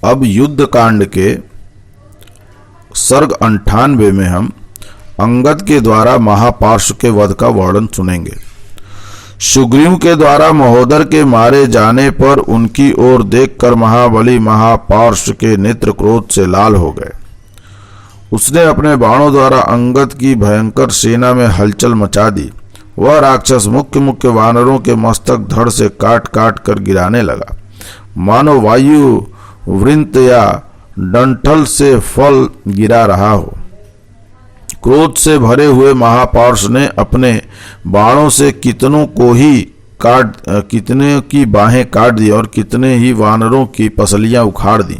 अब युद्ध कांड के सर्ग 98 में हम अंगद के द्वारा महापार्श्व के वध का वर्णन सुनेंगे। सुग्रीव के द्वारा महोदर के मारे जाने पर उनकी ओर देखकर महाबली महापार्श्व के नेत्र क्रोध से लाल हो गए। उसने अपने बाणों द्वारा अंगद की भयंकर सेना में हलचल मचा दी। वह राक्षस मुख्य मुख्य वानरों के मस्तक धड़ से काट काट कर गिराने लगा, मानो वायु वृंत या डंठल से फल गिरा रहा हो। क्रोध से भरे हुए महापार्श्व ने अपने बाणों से कितनों की बाहें काट दी और कितने ही वानरों की पसलियां उखाड़ दी।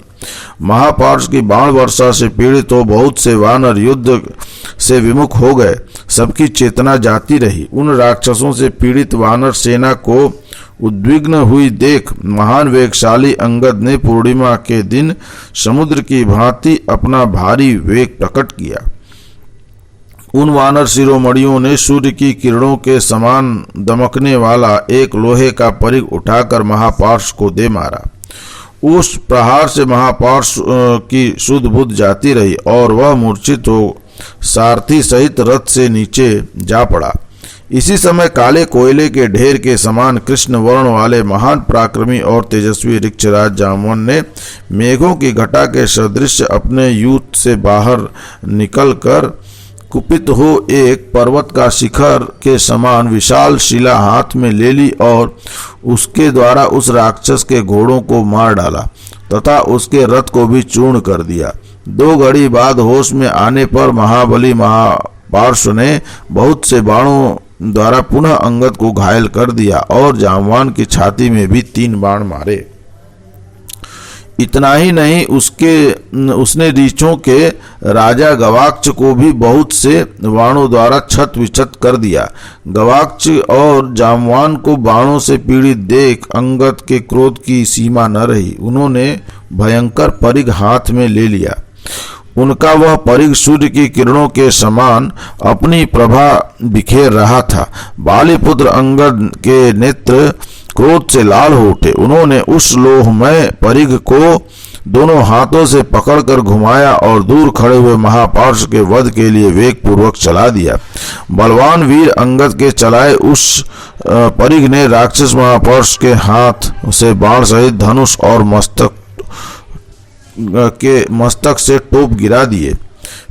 महापार्श्व की बाण वर्षा से पीड़ित हो बहुत से वानर युद्ध से विमुख हो गए। सबकी चेतना जाती रही। उन राक्षसों से पीड़ित वानर सेना को उद्विग्न हुई देख महान वेगशाली अंगद ने पूर्णिमा के दिन समुद्र की भांति अपना भारी वेग प्रकट किया। उन वानर शिरोमणियों ने सूर्य की किरणों के समान दमकने वाला एक लोहे का परिघ उठाकर महापार्श्व को दे मारा। उस प्रहार से महापार्श्व की शुद्ध बुद्ध जाती रही और वह मूर्छित हो सारथी सहित रथ से नीचे जा पड़ा। इसी समय काले कोयले के ढेर के समान कृष्ण वर्ण वाले महान पराक्रमी और तेजस्वी ऋक्षराज जामवन ने मेघों की घटा के सदृश अपने यूथ से बाहर निकलकर कुपित हो एक पर्वत का शिखर के समान विशाल शिला हाथ में ले ली और उसके द्वारा उस राक्षस के घोड़ों को मार डाला तथा उसके रथ को भी चूर्ण कर दिया। 2 घड़ी बाद होश में आने पर महाबली महापार्श्व ने बहुत से बाणों द्वारा पुनः अंगद को घायल कर दिया और जामवान की छाती में भी 3 बाण मारे। इतना ही नहीं, उसने रीछों के राजा गवाक्ष को भी बहुत से बाणों द्वारा छत विछत कर दिया। गवाक्ष और जामवान को बाणों से पीड़ित देख अंगद के क्रोध की सीमा न रही। उन्होंने भयंकर परिघ हाथ में ले लिया। उनका वह परिघ सूर्य की किरणों के समान अपनी प्रभा बिखेर रहा था। बालीपुत्र अंगद के नेत्र क्रोध से लाल हो उठे। उन्होंने उस लोहमय परिघ को दोनों हाथों से पकड़कर घुमाया और दूर खड़े हुए महापार्श्व के वध के लिए वेग पूर्वक चला दिया। बलवान वीर अंगद के चलाए उस परिघ ने राक्षस महापार्श्व के हाथ से बाण सहित धनुष और मस्तक से टोप गिरा दिए।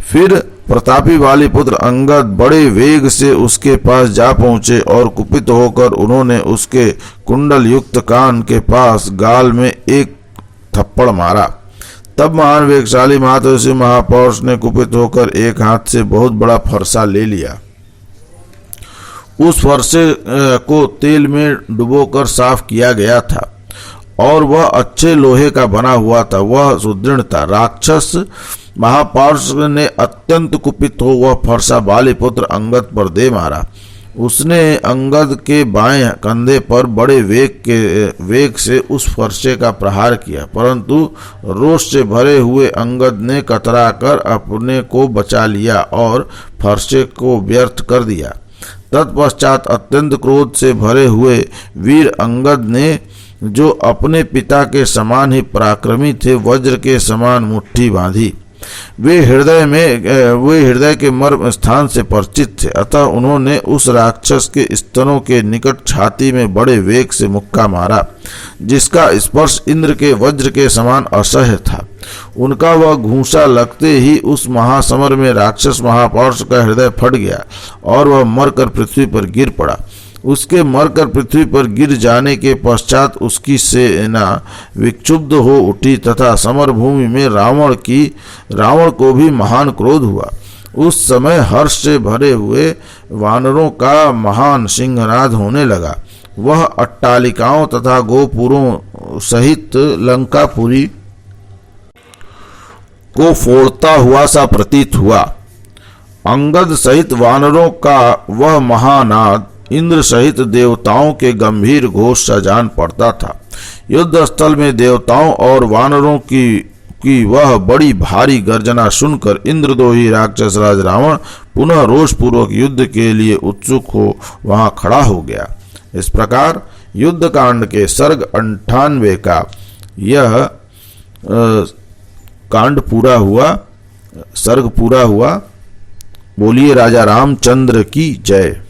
फिर प्रतापी वालीपुत्र अंगद बड़े वेग से उसके पास जा पहुंचे और कुपित होकर उन्होंने उसके कुंडल युक्त कान के पास गाल में एक थप्पड़ मारा। तब महान वेगशाली महातेजस्वी महापार्श्व ने कुपित होकर एक हाथ से बहुत बड़ा फरसा ले लिया। उस फरसे को तेल में डुबोकर साफ किया गया था और वह अच्छे लोहे का बना हुआ था। वह सुदृढ़ था। राक्षस महापार्श्व ने अत्यंत कुपित हो वह फरसा बालीपुत्र अंगद पर दे मारा। उसने अंगद के बाएं कंधे पर बड़े वेग से उस फरसे का प्रहार किया, परंतु रोष से भरे हुए अंगद ने कतराकर अपने को बचा लिया और फरसे को व्यर्थ कर दिया। तत्पश्चात अत्यंत क्रोध से भरे हुए वीर अंगद ने, जो अपने पिता के समान ही पराक्रमी थे, वज्र के समान मुट्ठी बांधी। वे हृदय के मर्म स्थान से परिचित थे, अतः उन्होंने उस राक्षस के स्तनों के निकट छाती में बड़े वेग से मुक्का मारा, जिसका स्पर्श इंद्र के वज्र के समान असह्य था। उनका वह घूंसा लगते ही उस महासमर में राक्षस महापार्श्व का हृदय फट गया और वह मरकर पृथ्वी पर गिर पड़ा। उसके मरकर पृथ्वी पर गिर जाने के पश्चात उसकी सेना विक्षुब्ध हो उठी तथा समरभूमि में रावण को भी महान क्रोध हुआ। उस समय हर्ष से भरे हुए वानरों का महान सिंहनाद होने लगा। वह अट्टालिकाओं तथा गोपुरों सहित लंकापुरी को फोड़ता हुआ सा प्रतीत हुआ। अंगद सहित वानरों का वह महानाद इंद्र सहित देवताओं के गंभीर घोष सा जान पड़ता था। युद्ध स्थल में देवताओं और वानरों की वह बड़ी भारी गर्जना सुनकर इंद्रद्रोही राक्षस राज रावण पुनः रोष पूर्वक युद्ध के लिए उत्सुक हो वहां खड़ा हो गया। इस प्रकार युद्ध कांड के सर्ग 98 का यह कांड पूरा हुआ, सर्ग पूरा हुआ। बोलिए राजा रामचंद्र की जय।